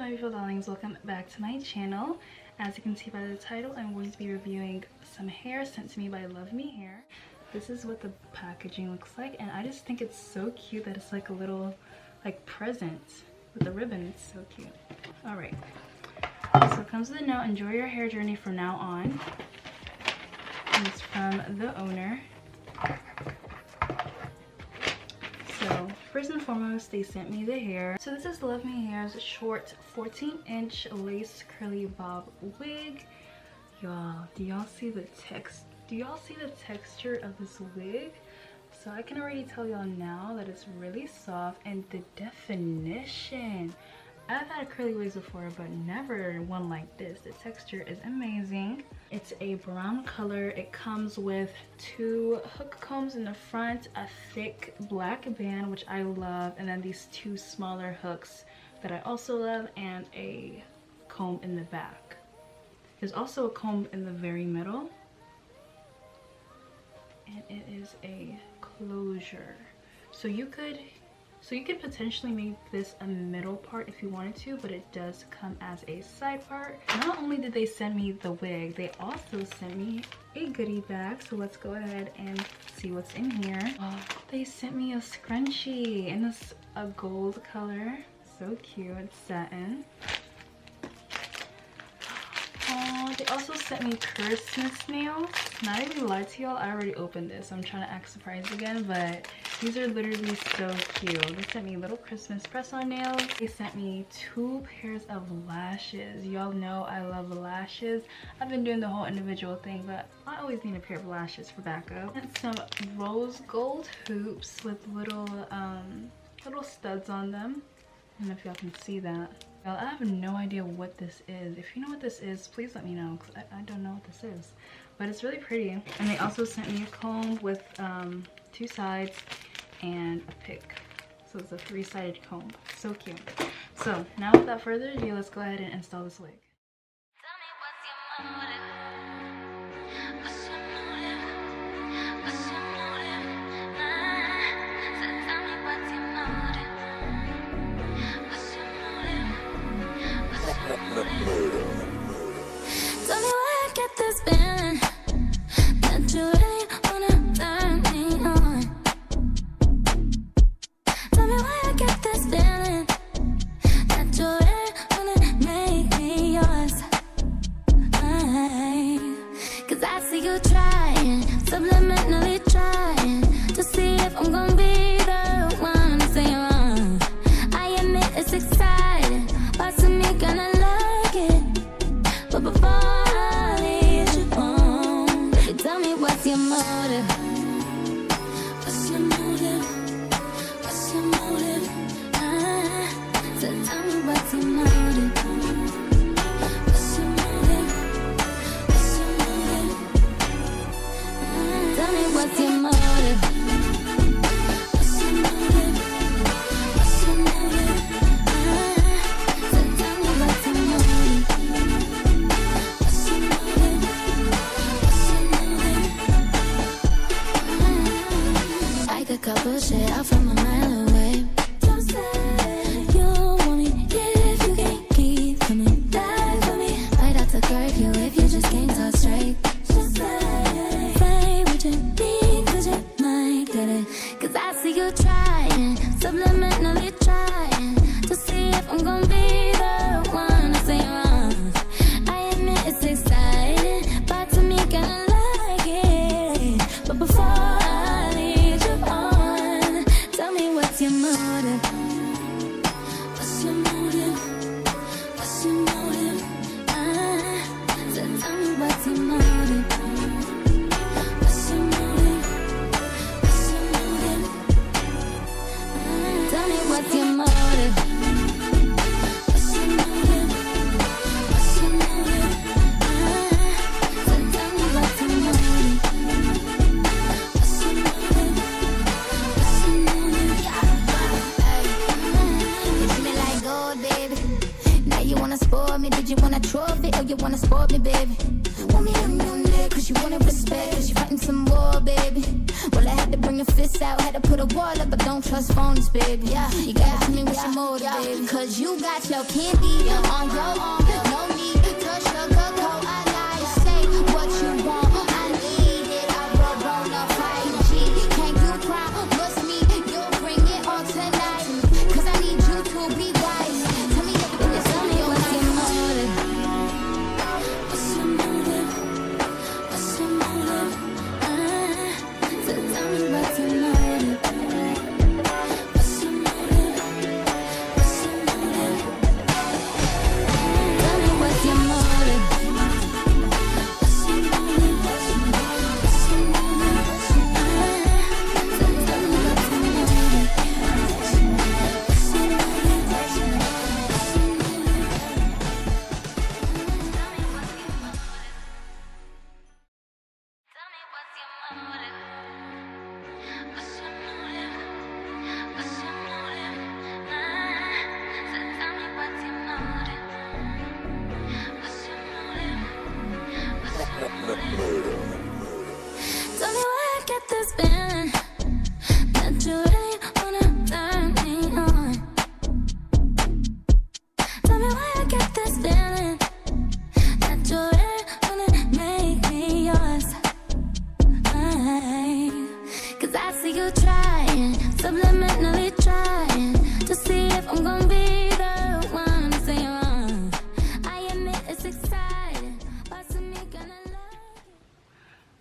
my beautiful darlings, welcome back to my channel. As you can see by the title, I'm going to be reviewing some hair sent to me by Luvmehair. This is what the packaging looks like, and I just think it's so cute that it's like a little like present with the ribbon. It's so cute. All right, so it comes with a note: enjoy your hair journey from now on. And it's from the owner. So first and foremost, they sent me the hair. So this is Luvmehair's short 14-inch lace curly bob wig. Y'all, do y'all see the texture of this wig? So I can already tell y'all now that it's really soft, and the definition. I've had curly wigs before, but never one like this. The texture is amazing. It's a brown color. It comes with 2 hook combs in the front, a thick black band, which I love, and then these 2 smaller hooks that I also love, and a comb in the back. There's also a comb in the very middle, and it is a closure. So you could potentially make this a middle part if you wanted to, but it does come as a side part. Not only did they send me the wig, they also sent me a goodie bag. So let's go ahead and see what's in here. Oh, they sent me a scrunchie in this a gold color. So cute. It's satin. Oh, they also sent me Christmas nails. Not even lie to y'all, I already opened this. So I'm trying to act surprised again, but these are literally so cute. They sent me little Christmas press-on nails. They sent me 2 pairs of lashes. Y'all know I love lashes. I've been doing the whole individual thing, but I always need a pair of lashes for backup. And some rose gold hoops with little studs on them. I don't know if y'all can see that. Well, I have no idea what this is. If you know what this is, please let me know, because I don't know what this is. But it's really pretty. And they also sent me a comb with 2 sides and a pick. So it's a 3-sided comb. So cute. So now without further ado, let's go ahead and install this wig. Tell me why I get this feeling that you really wanna turn me on. Tell me why I get this feeling that you really wanna make me yours. Cause I see you trying, subliminally trying to see if I'm gonna be the one to say you're wrong. I admit it's exciting, parts of me gonna like it, but before I lead you on, baby, tell me what's your motive? What's your motive? What's your motive? So tell me what's your motive? What's your motive? What's your motive? Tell me what's your motive? What's your motive? What's your motive? So tell me what's your motive? What's your motive? What's your motive? I could couple shit out from a mile away. Don't say you want me if you can't keep coming back for me. Right out the curfew if you just can't talk straight. Just say what you need, cause you might get it. Cause I see you trying, subliminally trying to see if I'm gonna be the one to say wrong. I admit it's exciting, parts of me gonna like it, but before I lead you on, tell me what's your motive? What's your motive? What's your motive? So tell me what's your motive? What's your motive? What's your motive? Tell me what's your motive? What's your motive? What's your motive? So tell me what's your motive? What's your motive? What's your motive? You do me like gold, baby. Now you wanna spoil me? Did you want a trophy or you wanna spoil me, baby? Want me on your neck? cause you wanted respect, cause you fighting some more, baby. Well, I had to bring a fist out, had to put a wall up, but don't trust phonies, baby. Yeah, you gotta tell me what's your motive, baby. Cause you got your candy on your own. No need to sugarcoat. I lie, say what you want. I need it, I rub on a 5G. Can't you promise me you'll bring it on tonight? Cause I need you to be wise. Tell me everything that's on your mind. What's your motive? What's your motive? So tell me what's your motive? What's your motive? What's your motive? Tell me what's your motive? What's your motive? What's your motive? So tell me what's your motive? What's your Tell me where I get this feeling that you really wanna turn me on. Tell me where I get this feeling that you really wanna make me yours. Cause I see you trying, subliminally trying to see if I'm gonna be the one to say wrong. I admit it's exciting, but to me gonna love.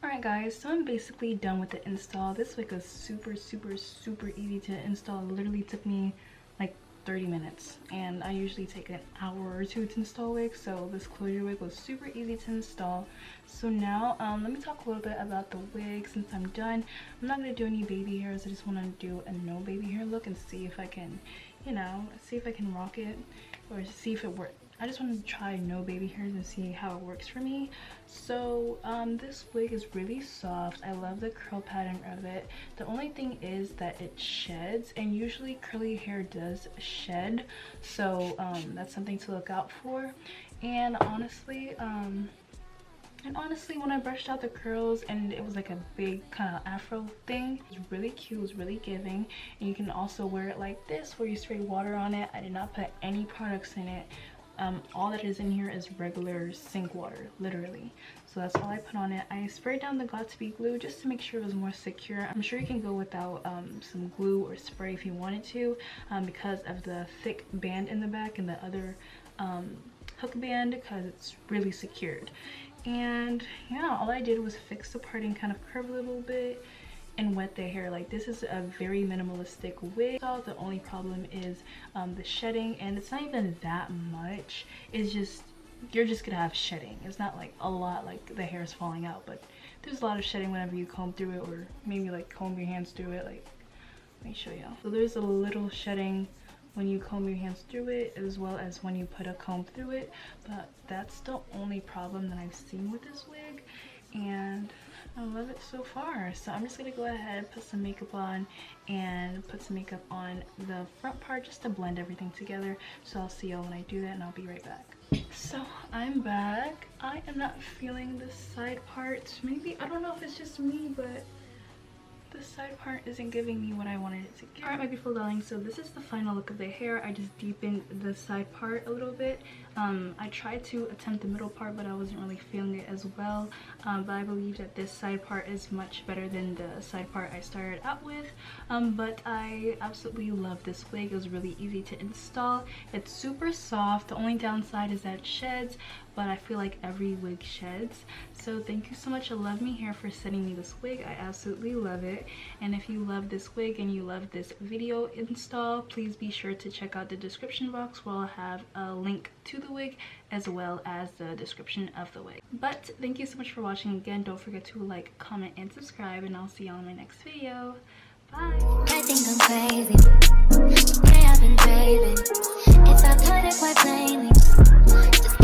Alright guys, so I'm basically done with the install. This wig was super easy to install. It literally took me like 30 minutes, and I usually take an hour or two to install wigs, so this closure wig was super easy to install. So now let me talk a little bit about the wig since I'm done. I'm not going to do any baby hairs. I just want to do a no baby hair look and see if I can, you know, see if I can rock it or see if it works. I just wanted to try no baby hairs and see how it works for me. So this wig is really soft. I love the curl pattern of it. The only thing is that it sheds, and usually curly hair does shed, so that's something to look out for. And honestly when I brushed out the curls and it was like a big kind of afro thing, it was really cute, it was really giving. And you can also wear it like this where you spray water on it. I did not put any products in it. All that is in here is regular sink water, literally. So that's all I put on it. I sprayed down the Got2b glue just to make sure it was more secure. I'm sure you can go without some glue or spray if you wanted to, because of the thick band in the back and the other hook band, because it's really secured. And yeah, all I did was fix the part and kind of curve a little bit and wet the hair. Like, this is a very minimalistic wig. So the only problem is the shedding, and it's not even that much. It's just, you're just gonna have shedding. It's not like a lot, like the hair is falling out, but there's a lot of shedding whenever you comb through it, or maybe like comb your hands through it. Like, let me show y'all. So there's a little shedding when you comb your hands through it, as well as when you put a comb through it, but that's the only problem that I've seen with this wig, and I love it so far. So I'm just gonna go ahead, put some makeup on, and put some makeup on the front part just to blend everything together. So I'll see y'all when I do that, and I'll be right back. So I'm back. I am not feeling the side part. Maybe, I don't know if it's just me, but the side part isn't giving me what I wanted it to give. Alright, my beautiful darling, so this is the final look of the hair. I just deepened the side part a little bit. I tried to attempt the middle part, but I wasn't really feeling it as well. But I believe that this side part is much better than the side part I started out with. But I absolutely love this wig. It was really easy to install. It's super soft. The only downside is that it sheds, but I feel like every wig sheds. So thank you so much to Luvmehair for sending me this wig. I absolutely love it. And if you love this wig and you love this video install, please be sure to check out the description box where I'll have a link to the wig as well as the description of the wig. But thank you so much for watching. Again, don't forget to like, comment, and subscribe, and I'll see y'all in my next video. Bye. I think I'm crazy. I've been craving. If I put it quite plainly, just